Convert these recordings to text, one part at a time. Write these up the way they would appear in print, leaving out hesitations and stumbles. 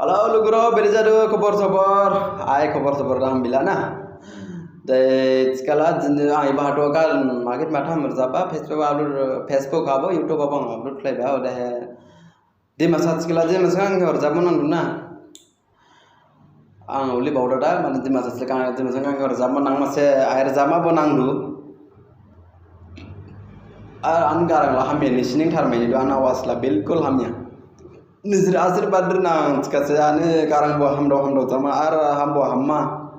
Halo lu bro, berijadu kabar sabar, kabar sabar alhamdulillah na. Dai skala ai bahado kal magit matha merzaba Facebook abo YouTube abo upload play ba ode di masa skala di masa ang merzaba nan na. Ang uli bawda da man di masa skala di masa ang merzaba nang mase air zama bo nang du. An garang la hamme ni sining thar mai do ana wasla bilkul hamya. Nizir azir badr nang skase ane garang bo hamdo tama ar hambo hamma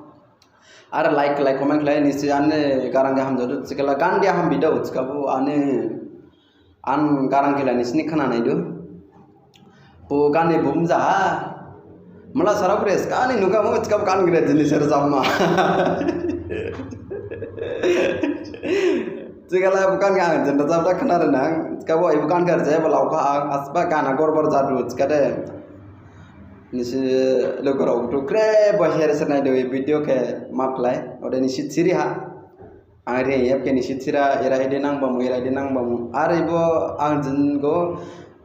ar like comment like nisi ane garang ga ham jodo skala gan dia ham video uska bo ane an garang kila nisni khana nai do po gan ne bum ja mala sara pres kan nuka mo uska kan gre jini ser jamma Segala bukan kan jenda sabda khana nang kabo ai bukan kar jay balau ka asba kana gorbar jadu skade nisi logoro to kre bo here sana de video ke maklai ode nisi siri ha are yep ke nisi sira ira ide nang bamu are bo ang jin go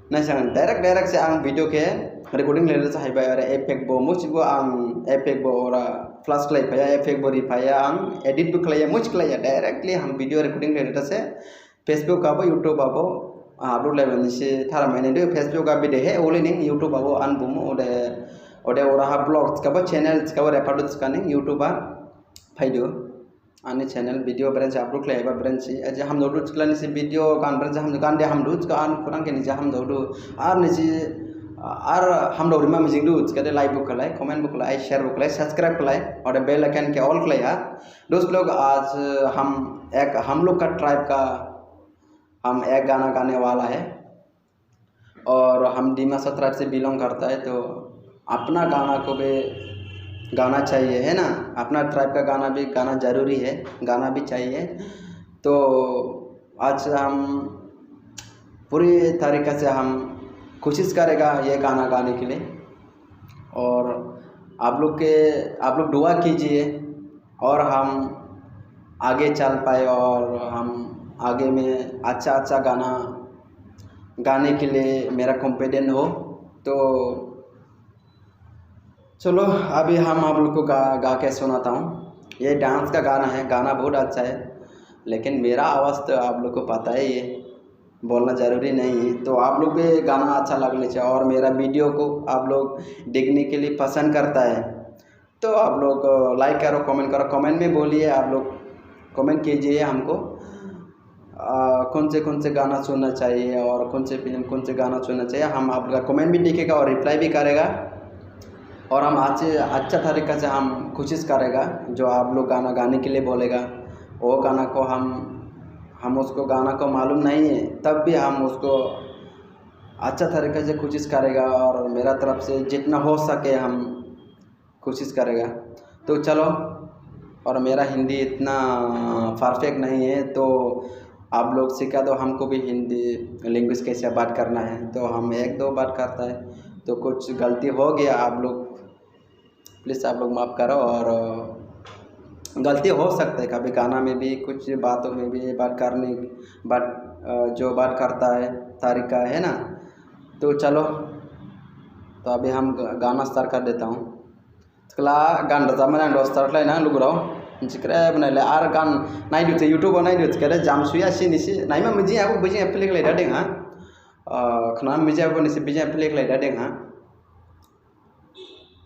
na sang direct se ang video ke recording le sa hai ba are effect bo much bo ang effect bo ora flash klai paya effect bo ri paya ang edit bu klai much klai directly हम video recording le से Facebook abo YouTube abo upload le nisi thara maine de Facebook ga video he ole ning YouTube abo an bum ode ora ha blog ka channel ka record ka ning YouTube a phaido ani channel video branch upload le ba branch aje हम download kla nisi video kan branch हम kan de हम download ka an kurang ke nisi हम download ar nisi ar हम download ma missing download ka de like book lai comment book lai share book lai subscribe lai और bell icon के all click है दोस्त लोग आज हम लोग का ट्राइब का हम एक गाना गाने वाला है और हम डिमासा ट्राइब से बिलोंग करता है तो अपना गाना को भी गाना चाहिए है ना अपना ट्राइब का गाना भी गाना ज़रूरी है गाना भी चाहिए तो आज हम पूरी तरीक़े से हम कोशिश करेगा ये गाना गाने के लिए और आप लोग दुआ कीजिए और हम आगे चल पाए और हम आगे में अच्छा गाना गाने के लिए मेरा कॉन्फिडेंट हो तो चलो अभी हम आप लोग को गा के सुनाता हूँ ये डांस का गाना है गाना बहुत अच्छा है लेकिन मेरा आवाज़ तो आप लोग को पता ही है बोलना ज़रूरी नहीं है तो आप लोग भी गाना अच्छा लगना चाहिए और मेरा वीडियो को आप लोग देखने के लिए पसंद करता है तो आप लोग लाइक करो कमेंट में बोलिए आप लोग कमेंट कीजिए हमको कौन से गाना सुनना चाहिए और कौन से गाना सुनना चाहिए हम आपका कमेंट भी देखेगा और रिप्लाई भी करेगा और हम अच्छा तरीक़ा से हम कोशिश करेगा जो आप लोग गाना गाने के लिए बोलेगा वो गाना को हम उसको गाना को मालूम नहीं है तब भी हम उसको अच्छा तरीक़े से कोशिश करेगा और मेरा तरफ से जितना हो सके हम कोशिश करेगा तो चलो और मेरा हिंदी इतना परफेक्ट नहीं है तो आप लोग सिखा दो हमको भी हिंदी लैंग्वेज कैसे बात करना है तो हम एक दो बात करता है तो कुछ गलती हो गया आप लोग प्लीज़ आप लोग माफ़ करो और गलती हो सकता है कभी गाना में भी कुछ बातों में भी जो बात करता है तरीका है ना तो चलो तो अभी हम गाना स्टार्ट कर देता हूँ सकला गान रजामन आं स्टार्ट लाइना लुगुराव जिक्रे बनाइले आर गान नायदो यूट्यूब नायदो करे जामसुया सिनिसि नायमा मिजि आबो बिजि एप्लिक लाइदा देंहा खना मिजि आबो निसि बिजि एप्लिक लाइदा देंहा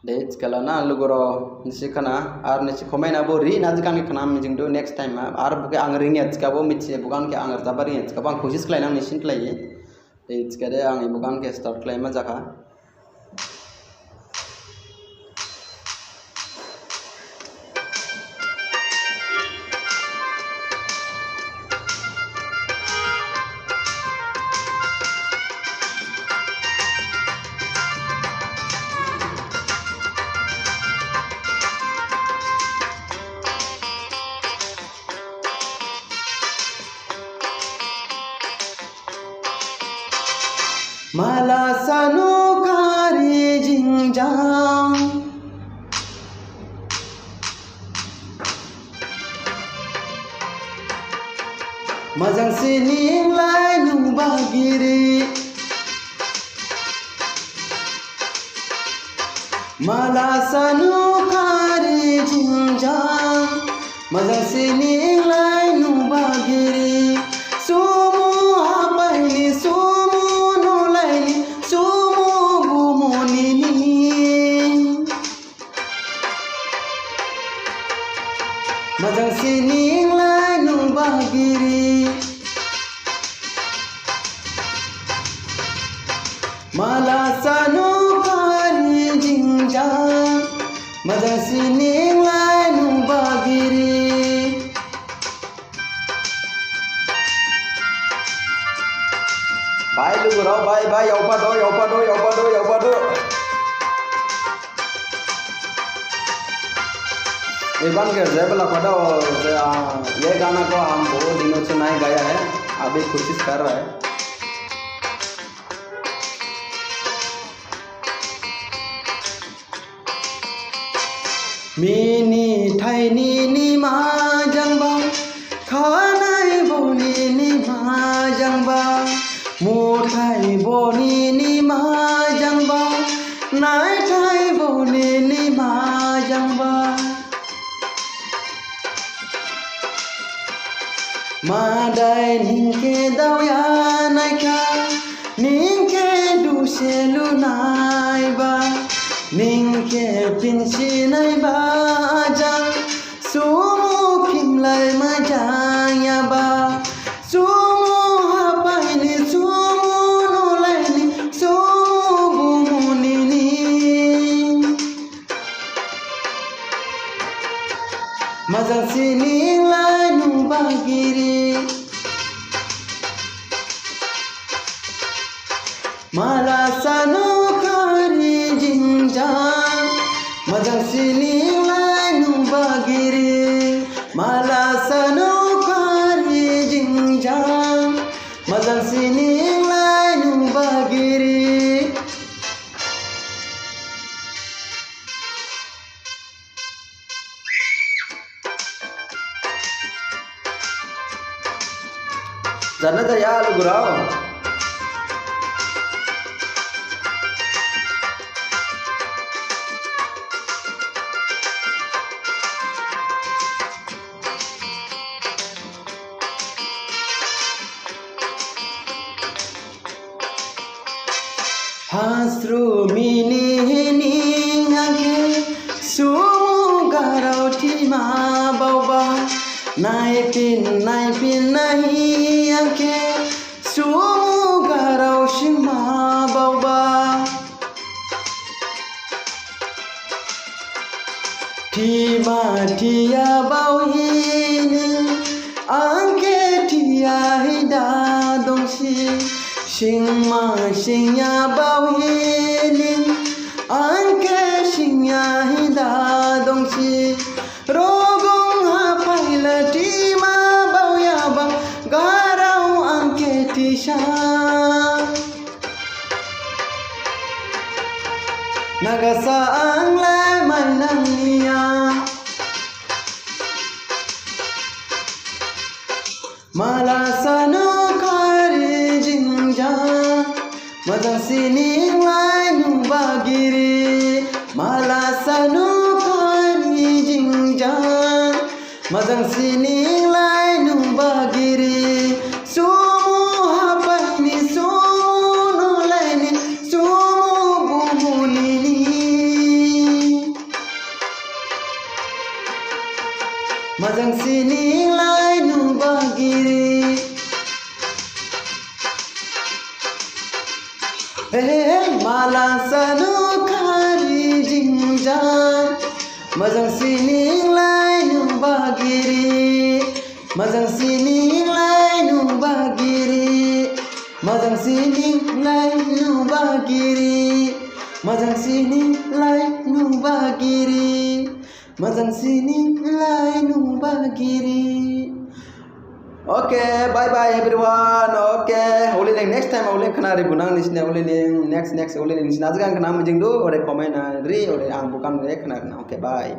दे सकला ना लुगुराव निसि खना आर निसि खमायना बो रि ना जिकांनि खना मिजिं दो नेक्स्ट टाइम आर बुके आं रिंगिया जिकाबो मिथिए बुगान के आं रजाबा रिंगिया जिकाबो आं कोशिश खालायना निसिन खालायो दे जिकारे आं बुगान के start खालायमा जाखा Mala sanu kari jingjang Majang sining lai nung bagiri Mala sanu kari jinjang Majang sining lai nu bagiri Sumu hapai ni sumu nulai ni Sumu bumuni ni Majang sining lai nu bagiri Mala sanu kari jinjang Majang sining lai nu bagiri Bye lu gurau bye bye yau pado बन कर जाए बोला पता ये गाना को हम बहुत दिनों से नहीं गाया है अभी कोशिश कर रहा है मिनी थाइनी नि मा जंबा खानाय बोनी नि मा जंबा मुथाय बोनी नि मा जंबा नाय थाय बोनी नि मा Jamba Madai ningke dawya naika ningke duse lunai ba ningke pinsi nai ba jang sumu kimlai majang ya ba sumu hapai ni sumu nulai ni sumu bumuni ni majang sining lai nu bagiri Mala sanu kari jinjang Majang sining lai nu bagiri Mala sanu kari jinjang Majang sining lai nu bagiri Jangan ya lu gurau Hasru mini hining angke sumu garau tima bauba naipin nahi angke sumu garau shima bauba tima tia bau ini angke tia hida dongsi Singma singya bawinin Anke singya hida dongsi Rogong hapai latima bawya bang Garau anke tisha Nagasa ang lai may nang niya Malasano Majang sining lai nu bagiri Mala sanu kari jinjang Majang sining lai nu bagiri Sumu hapai ni sumu nulai ni sumu bumuni ni Majang sining lai nu bagiri Hey, mala sanu kari jinjang Majang sining lai nu bagiri Majang sining lai nu bagiri Majang sining lai nu bagiri Majang sining lai nu bagiri Majang sining lai nu bagiri Okay, bye bye everyone. Okay, only next time only kena ribunang ni sini only next only ni sini. Aja kan kena menjeng do, ore komen ri, ore ang bukan ore kena. Okay, bye.